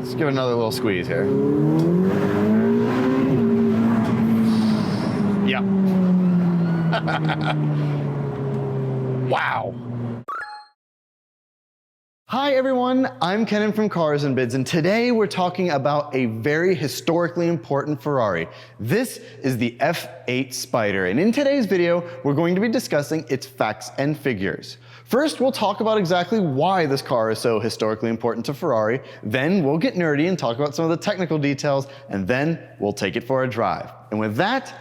Let's give it another little squeeze here. Yep. Wow. Hi everyone, I'm Kenan from Cars and Bids, and today we're talking about a very historically important Ferrari. This is the F8 Spider, and in today's video, we're going to be discussing its facts and figures. First, we'll talk about exactly why this car is so historically important to Ferrari, then we'll get nerdy and talk about some of the technical details, and then we'll take it for a drive. And with that,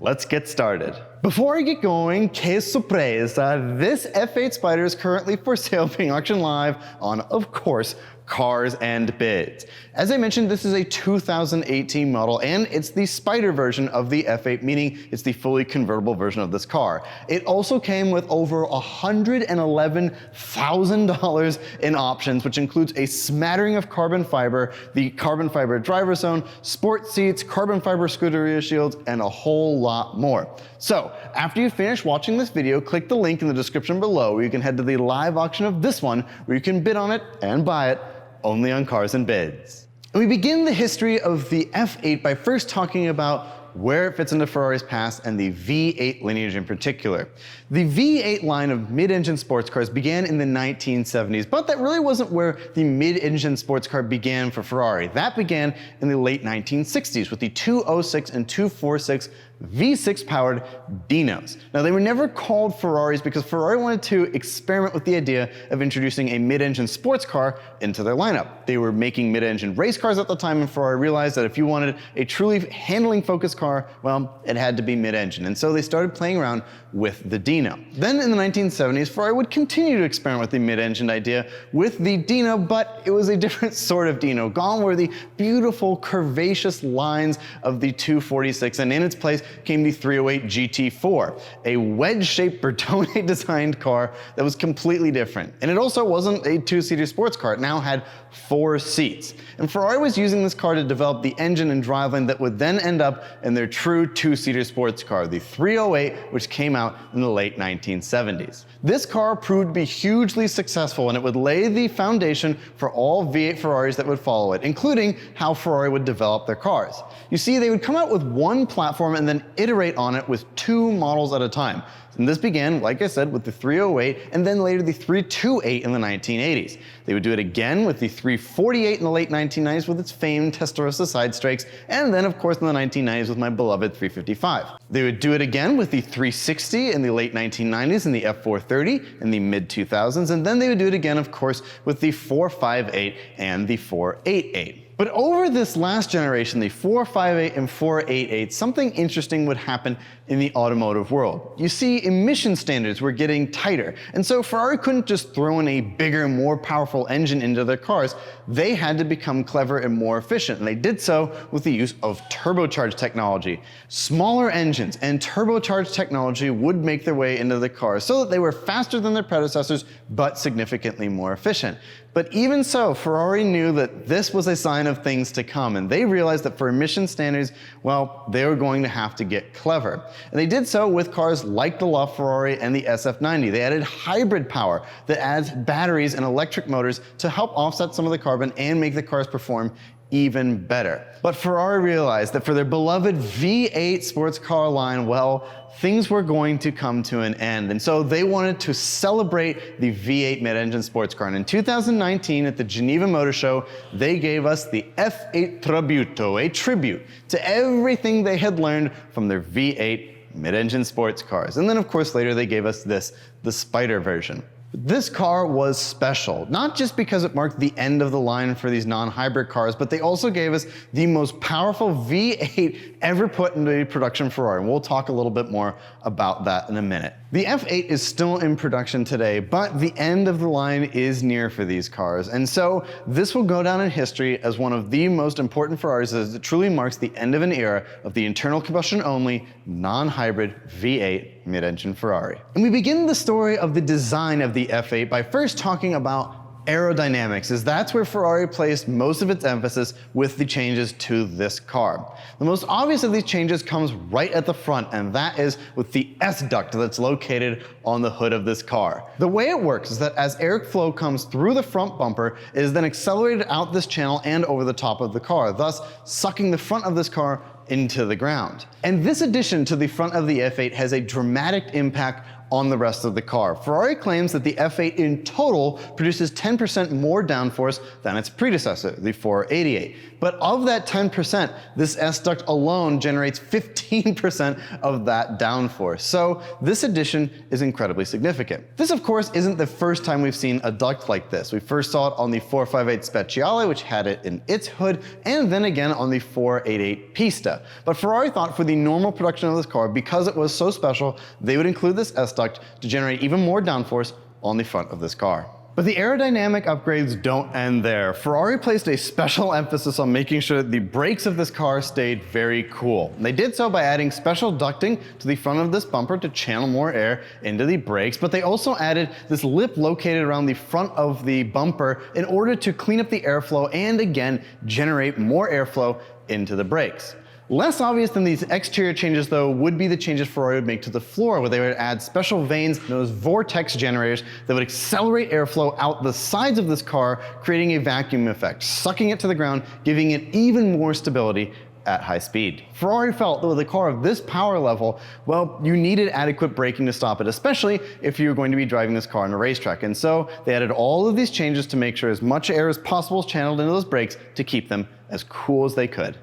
let's get started. Before I get going, que sorpresa, this F8 Spider is currently for sale being auctioned live on, of course, Cars and Bids. As I mentioned, this is a 2018 model and it's the Spider version of the F8, meaning it's the fully convertible version of this car. It also came with over $111,000 in options, which includes a smattering of carbon fiber, the carbon fiber driver zone, sport seats, carbon fiber Scuderia shields, and a whole lot more. So, after you finish watching this video, click the link in the description below where you can head to the live auction of this one, where you can bid on it and buy it only on Cars and Bids. And we begin the history of the F8 by first talking about where it fits into Ferrari's past and the V8 lineage in particular. The V8 line of mid-engine sports cars began in the 1970s, but that really wasn't where the mid-engine sports car began for Ferrari. That began in the late 1960s with the 206 and 246 V6 powered Dinos. Now they were never called Ferraris because Ferrari wanted to experiment with the idea of introducing a mid-engine sports car into their lineup. They were making mid-engine race cars at the time, and Ferrari realized that if you wanted a truly handling focused car, well, it had to be mid-engine. And so they started playing around with the Dino. Then in the 1970s, Ferrari would continue to experiment with the mid-engine idea with the Dino, but it was a different sort of Dino. Gone were the beautiful curvaceous lines of the 246, and in its place came the 308 GT4, a wedge-shaped Bertone designed car that was completely different. And it also wasn't a two-seater sports car, it now had 4 seats. And Ferrari was using this car to develop the engine and driveline that would then end up in their true two-seater sports car, the 308, which came out in the late 1970s. This car proved to be hugely successful, and it would lay the foundation for all V8 Ferraris that would follow it, including how Ferrari would develop their cars. You see, they would come out with one platform and then iterate on it with 2 models at a time. And this began, like I said, with the 308 and then later the 328 in the 1980s. They would do it again with the 348 in the late 1990s with its famed Testarossa side strakes, and then of course in the 1990s with my beloved 355. They would do it again with the 360 in the late 1990s and the F430 in the mid 2000s, and then they would do it again of course with the 458 and the 488. But over this last generation, the 458 and 488, something interesting would happen in the automotive world. You see, emission standards were getting tighter, and so Ferrari couldn't just throw in a bigger, more powerful engine into their cars. They had to become clever and more efficient, and they did so with the use of turbocharged technology. Smaller engines and turbocharged technology would make their way into the cars so that they were faster than their predecessors, but significantly more efficient. But even so, Ferrari knew that this was a sign of things to come, and they realized that for emission standards, well, they were going to have to get clever. And they did so with cars like the LaFerrari and the SF90. They added hybrid power that adds batteries and electric motors to help offset some of the carbon and make the cars perform even better. But Ferrari realized that for their beloved V8 sports car line, well, things were going to come to an end. And so they wanted to celebrate the V8 mid-engine sports car. And in 2019 at the Geneva Motor Show, they gave us the F8 Tributo, a tribute to everything they had learned from their V8 mid-engine sports cars. And then of course later they gave us this, the Spider version. This car was special, not just because it marked the end of the line for these non-hybrid cars, but they also gave us the most powerful V8 ever put into production Ferrari, and we'll talk a little bit more about that in a minute. The F8 is still in production today, but the end of the line is near for these cars, and so this will go down in history as one of the most important Ferraris, as it truly marks the end of an era of the internal combustion only, non-hybrid V8 mid-engine Ferrari. And we begin the story of the design of the F8 by first talking about Aerodynamics, as that's where Ferrari placed most of its emphasis with the changes to this car. The most obvious of these changes comes right at the front, and that is with the S-duct that's located on the hood of this car. The way it works is that as airflow comes through the front bumper, it is then accelerated out this channel and over the top of the car, thus sucking the front of this car into the ground. And this addition to the front of the F8 has a dramatic impact on the rest of the car. Ferrari claims that the F8 in total produces 10% more downforce than its predecessor, the 488. But of that 10%, this S-duct alone generates 15% of that downforce. So this addition is incredibly significant. This, of course, isn't the first time we've seen a duct like this. We first saw it on the 458 Speciale, which had it in its hood, and then again on the 488 Pista. But Ferrari thought for the normal production of this car, because it was so special, they would include this S-duct to generate even more downforce on the front of this car. But the aerodynamic upgrades don't end there. Ferrari placed a special emphasis on making sure that the brakes of this car stayed very cool. They did so by adding special ducting to the front of this bumper to channel more air into the brakes, but they also added this lip located around the front of the bumper in order to clean up the airflow and again generate more airflow into the brakes. Less obvious than these exterior changes, though, would be the changes Ferrari would make to the floor, where they would add special vanes known as vortex generators that would accelerate airflow out the sides of this car, creating a vacuum effect, sucking it to the ground, giving it even more stability at high speed. Ferrari felt that with a car of this power level, well, you needed adequate braking to stop it, especially if you were going to be driving this car on a racetrack. And so they added all of these changes to make sure as much air as possible is channeled into those brakes to keep them as cool as they could.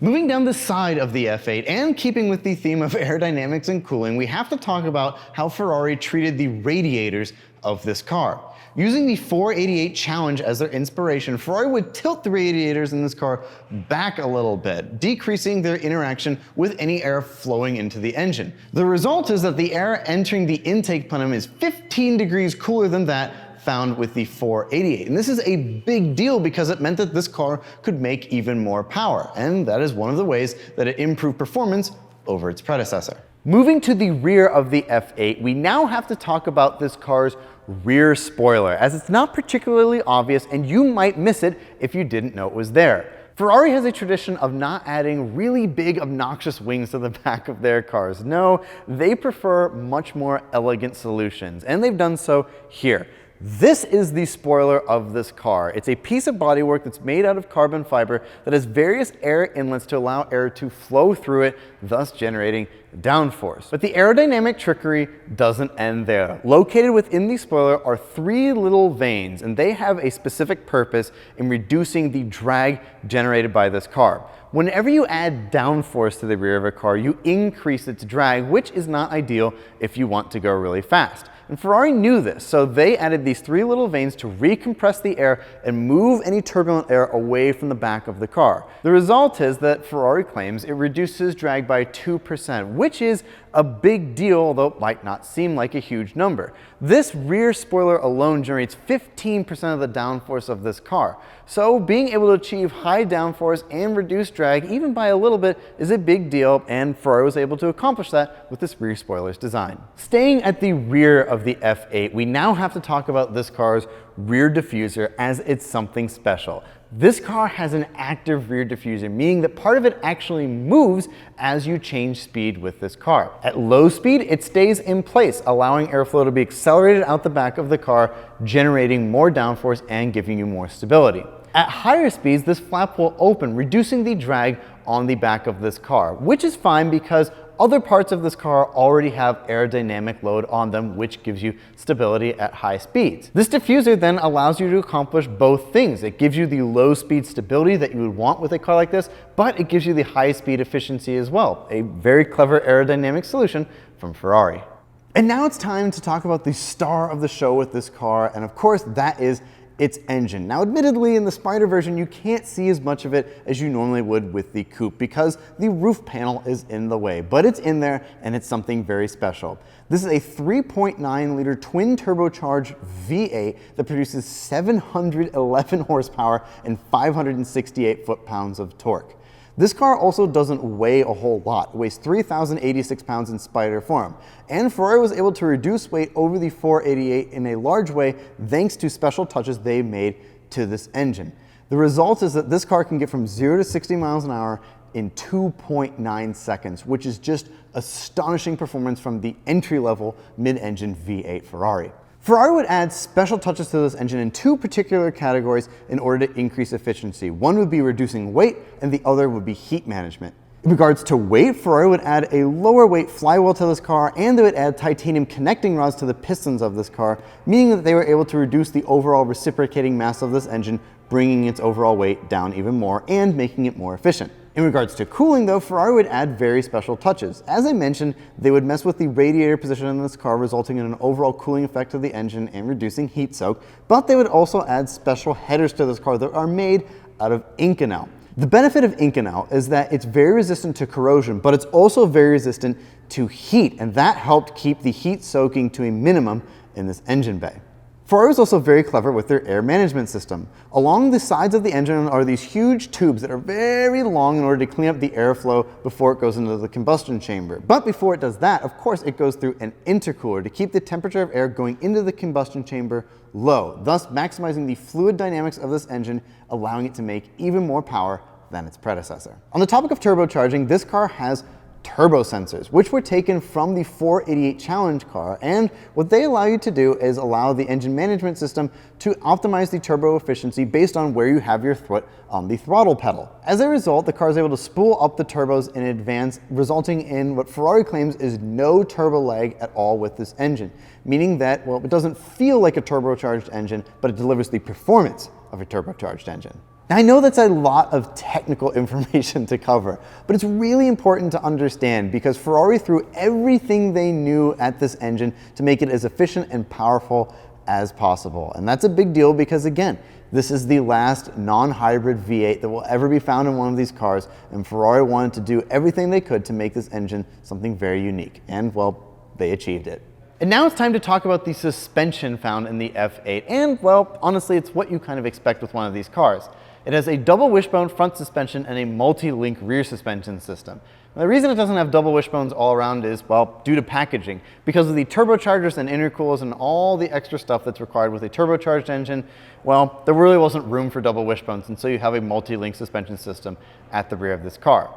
Moving down the side of the F8 and keeping with the theme of aerodynamics and cooling, we have to talk about how Ferrari treated the radiators of this car. Using the 488 Challenge as their inspiration, Ferrari would tilt the radiators in this car back a little bit, decreasing their interaction with any air flowing into the engine. The result is that the air entering the intake plenum is 15 degrees cooler than that found with the 488. And this is a big deal because it meant that this car could make even more power. And that is one of the ways that it improved performance over its predecessor. Moving to the rear of the F8, we now have to talk about this car's rear spoiler, as it's not particularly obvious and you might miss it if you didn't know it was there. Ferrari has a tradition of not adding really big, obnoxious wings to the back of their cars. No, they prefer much more elegant solutions, and they've done so here. This is the spoiler of this car. It's a piece of bodywork that's made out of carbon fiber that has various air inlets to allow air to flow through it, thus generating downforce. But the aerodynamic trickery doesn't end there. Located within the spoiler are three little vanes, and they have a specific purpose in reducing the drag generated by this car. Whenever you add downforce to the rear of a car, you increase its drag, which is not ideal if you want to go really fast. And Ferrari knew this, so they added these three little vanes to recompress the air and move any turbulent air away from the back of the car. The result is that Ferrari claims it reduces drag by 2%, which is a big deal, although it might not seem like a huge number. This rear spoiler alone generates 15% of the downforce of this car. So being able to achieve high downforce and reduce drag, even by a little bit, is a big deal, and Ferrari was able to accomplish that with this rear spoiler's design. Staying at the rear of the F8, we now have to talk about this car's rear diffuser, as it's something special. This car has an active rear diffuser, meaning that part of it actually moves as you change speed with this car. At low speed, it stays in place, allowing airflow to be accelerated out the back of the car, generating more downforce and giving you more stability. At higher speeds, this flap will open, reducing the drag on the back of this car, which is fine because other parts of this car already have aerodynamic load on them, which gives you stability at high speeds. This diffuser then allows you to accomplish both things. It gives you the low speed stability that you would want with a car like this, but it gives you the high speed efficiency as well. A very clever aerodynamic solution from Ferrari. And now it's time to talk about the star of the show with this car, and of course that is its engine. Now admittedly, in the Spider version you can't see as much of it as you normally would with the coupe because the roof panel is in the way, but it's in there and it's something very special. This is a 3.9 liter twin turbocharged V8 that produces 711 horsepower and 568 foot-pounds of torque. This car also doesn't weigh a whole lot. It weighs 3,086 pounds in Spider form. And Ferrari was able to reduce weight over the 488 in a large way thanks to special touches they made to this engine. The result is that this car can get from 0 to 60 miles an hour in 2.9 seconds, which is just astonishing performance from the entry-level mid-engine V8 Ferrari. Ferrari would add special touches to this engine in two particular categories in order to increase efficiency. One would be reducing weight, and the other would be heat management. In regards to weight, Ferrari would add a lower weight flywheel to this car, and they would add titanium connecting rods to the pistons of this car, meaning that they were able to reduce the overall reciprocating mass of this engine, bringing its overall weight down even more and making it more efficient. In regards to cooling though, Ferrari would add very special touches. As I mentioned, they would mess with the radiator position in this car, resulting in an overall cooling effect of the engine and reducing heat soak, but they would also add special headers to this car that are made out of Inconel. The benefit of Inconel is that it's very resistant to corrosion, but it's also very resistant to heat, and that helped keep the heat soaking to a minimum in this engine bay. Ferrari is also very clever with their air management system. Along the sides of the engine are these huge tubes that are very long in order to clean up the airflow before it goes into the combustion chamber. But before it does that, of course, it goes through an intercooler to keep the temperature of air going into the combustion chamber low, thus maximizing the fluid dynamics of this engine, allowing it to make even more power than its predecessor. On the topic of turbocharging, this car has turbo sensors, which were taken from the 488 Challenge car, and what they allow you to do is allow the engine management system to optimize the turbo efficiency based on where you have your foot on the throttle pedal. As a result, the car is able to spool up the turbos in advance, resulting in what Ferrari claims is no turbo lag at all with this engine, meaning that, well, it doesn't feel like a turbocharged engine, but it delivers the performance of a turbocharged engine. Now, I know that's a lot of technical information to cover, but it's really important to understand because Ferrari threw everything they knew at this engine to make it as efficient and powerful as possible. And that's a big deal because, again, this is the last non-hybrid V8 that will ever be found in one of these cars, and Ferrari wanted to do everything they could to make this engine something very unique. And, well, they achieved it. And now it's time to talk about the suspension found in the F8, and, well, honestly, it's what you kind of expect with one of these cars. It has a double wishbone front suspension and a multi-link rear suspension system. Now, the reason it doesn't have double wishbones all around is, well, due to packaging. Because of the turbochargers and intercoolers and all the extra stuff that's required with a turbocharged engine, well, there really wasn't room for double wishbones, and so you have a multi-link suspension system at the rear of this car.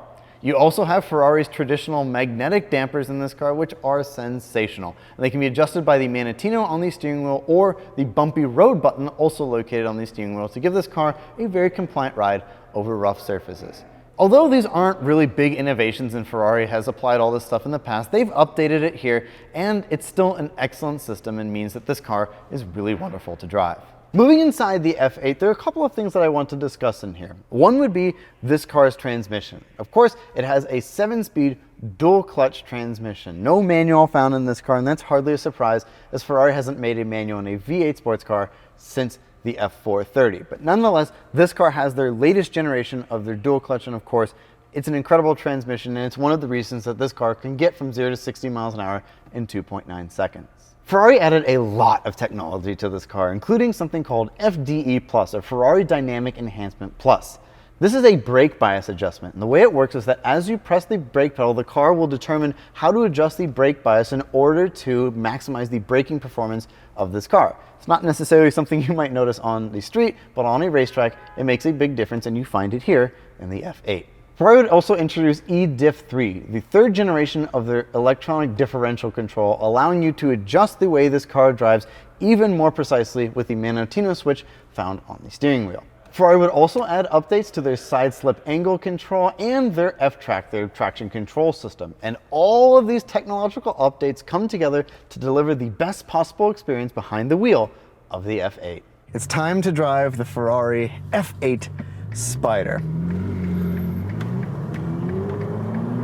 You also have Ferrari's traditional magnetic dampers in this car, which are sensational. And they can be adjusted by the Manettino on the steering wheel or the bumpy road button also located on the steering wheel to give this car a very compliant ride over rough surfaces. Although these aren't really big innovations and Ferrari has applied all this stuff in the past, they've updated it here, and it's still an excellent system and means that this car is really wonderful to drive. Moving inside the F8, there are a couple of things that I want to discuss in here. One would be this car's transmission. Of course, it has a 7-speed dual clutch transmission. No manual found in this car, and that's hardly a surprise as Ferrari hasn't made a manual in a V8 sports car since the F430. But nonetheless, this car has their latest generation of their dual clutch, and of course, it's an incredible transmission, and it's one of the reasons that this car can get from 0 to 60 miles an hour in 2.9 seconds. Ferrari added a lot of technology to this car, including something called FDE Plus, or Ferrari Dynamic Enhancement Plus. This is a brake bias adjustment, and the way it works is that as you press the brake pedal, the car will determine how to adjust the brake bias in order to maximize the braking performance of this car. It's not necessarily something you might notice on the street, but on a racetrack, it makes a big difference, and you find it here in the F8. Ferrari would also introduce eDiff3, the third generation of their electronic differential control, allowing you to adjust the way this car drives even more precisely with the Manettino switch found on the steering wheel. Ferrari would also add updates to their side slip angle control and their F-Track, their traction control system. And all of these technological updates come together to deliver the best possible experience behind the wheel of the F8. It's time to drive the Ferrari F8 Spider.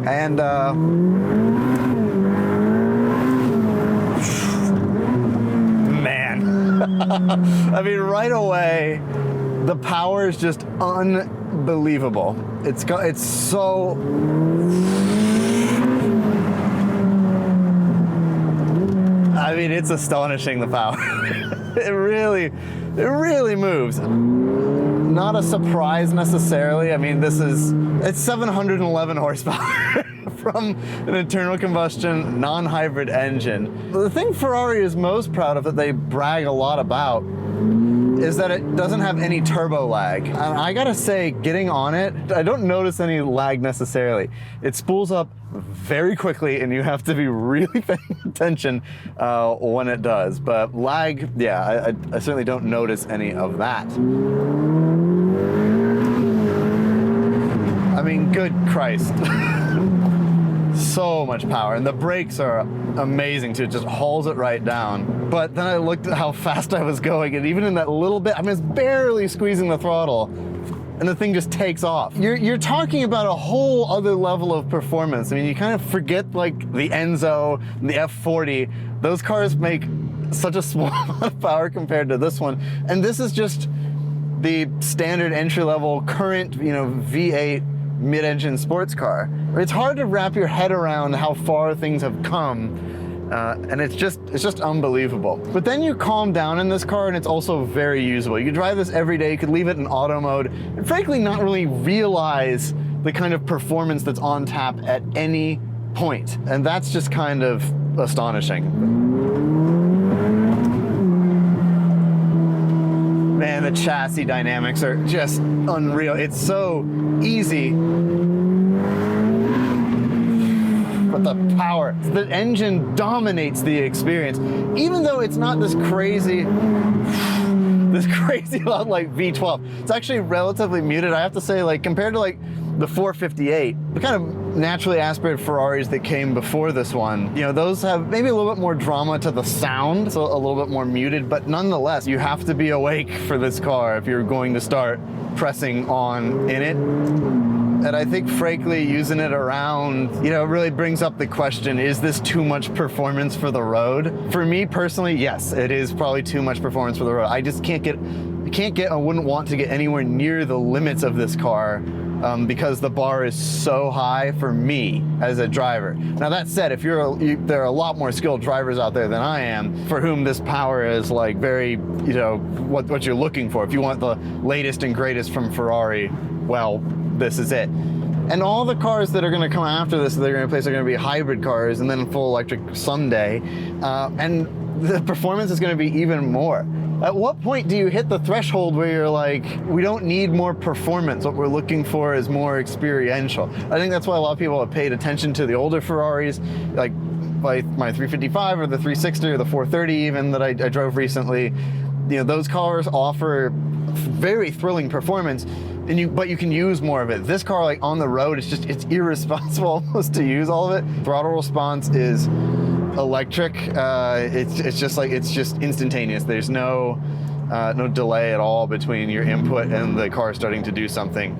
And man, I mean, right away, the power is just unbelievable. It's so, I mean, it's astonishing, the power. It really moves. not a surprise necessarily. I mean, it's 711 horsepower from an internal combustion non-hybrid engine. The thing Ferrari is most proud of, that they brag a lot about, is that it doesn't have any turbo lag. And I gotta say, getting on it, I don't notice any lag necessarily. It spools up very quickly and you have to be really paying attention when it does. But lag, yeah, I certainly don't notice any of that. I mean, good Christ. So much power, and the brakes are amazing too. It just hauls it right down. But then I looked at how fast I was going, and even in that little bit, I was barely squeezing the throttle, and the thing just takes off. You're talking about a whole other level of performance. I mean, you kind of forget like the Enzo, the F40. Those cars make such a small amount of power compared to this one, and this is just the standard entry-level current, V8 mid-engine sports car. It's hard to wrap your head around how far things have come, and it's just unbelievable. But then you calm down in this car, and it's also very usable. You could drive this every day. You could leave it in auto mode, and frankly not really realize the kind of performance that's on tap at any point. And that's just kind of astonishing. Man, the chassis dynamics are just unreal. It's so easy. But the power, the engine dominates the experience. Even though it's not this crazy loud like V12. It's actually relatively muted. I have to say, like, compared to like the 458, the kind of naturally aspirated Ferraris that came before this one, those have maybe a little bit more drama to the sound, so a little bit more muted, but nonetheless, you have to be awake for this car if you're going to start pressing on in it. And I think, frankly, using it around, really brings up the question, is this too much performance for the road? For me personally, yes, it is probably too much performance for the road. I just I wouldn't want to get anywhere near the limits of this car because the bar is so high for me as a driver. Now that said, if there are a lot more skilled drivers out there than I am for whom this power is like very, what you're looking for. If you want the latest and greatest from Ferrari, well, this is it. And all the cars that are going to come after this that they're going to replace are going to be hybrid cars and then full electric someday. And the performance is going to be even more. At what point do you hit the threshold where you're like, we don't need more performance, what we're looking for is more experiential? I think that's why a lot of people have paid attention to the older Ferraris, like my 355 or the 360 or the 430 even that I drove recently. Those cars offer very thrilling performance, but you can use more of it. This car, like on the road, it's irresponsible almost to use all of it. Throttle response is electric. It's just instantaneous. There's no delay at all between your input and the car starting to do something.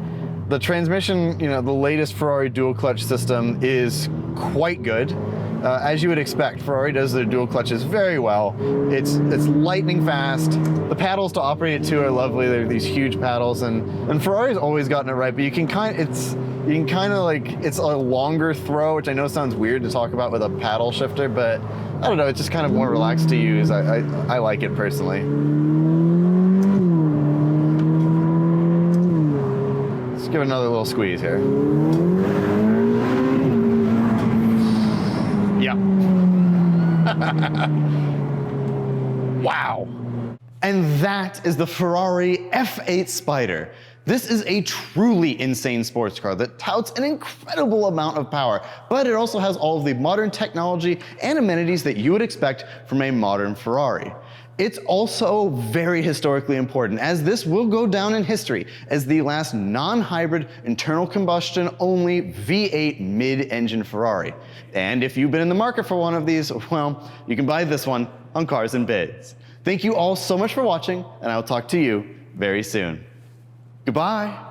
The transmission, the latest Ferrari dual clutch system is quite good. As you would expect, Ferrari does their dual clutches very well. It's lightning fast. The paddles to operate it too are lovely. They're these huge paddles, and Ferrari's always gotten it right. But it's a longer throw, which I know sounds weird to talk about with a paddle shifter, but I don't know. It's just kind of more relaxed to use. I like it personally. Let's give it another little squeeze here. Yeah. Wow. And that is the Ferrari F8 Spider. This is a truly insane sports car that touts an incredible amount of power, but it also has all of the modern technology and amenities that you would expect from a modern Ferrari. It's also very historically important, as this will go down in history as the last non-hybrid internal combustion only V8 mid-engine Ferrari. And if you've been in the market for one of these, well, you can buy this one on Cars and Bids. Thank you all so much for watching, and I'll talk to you very soon. Goodbye.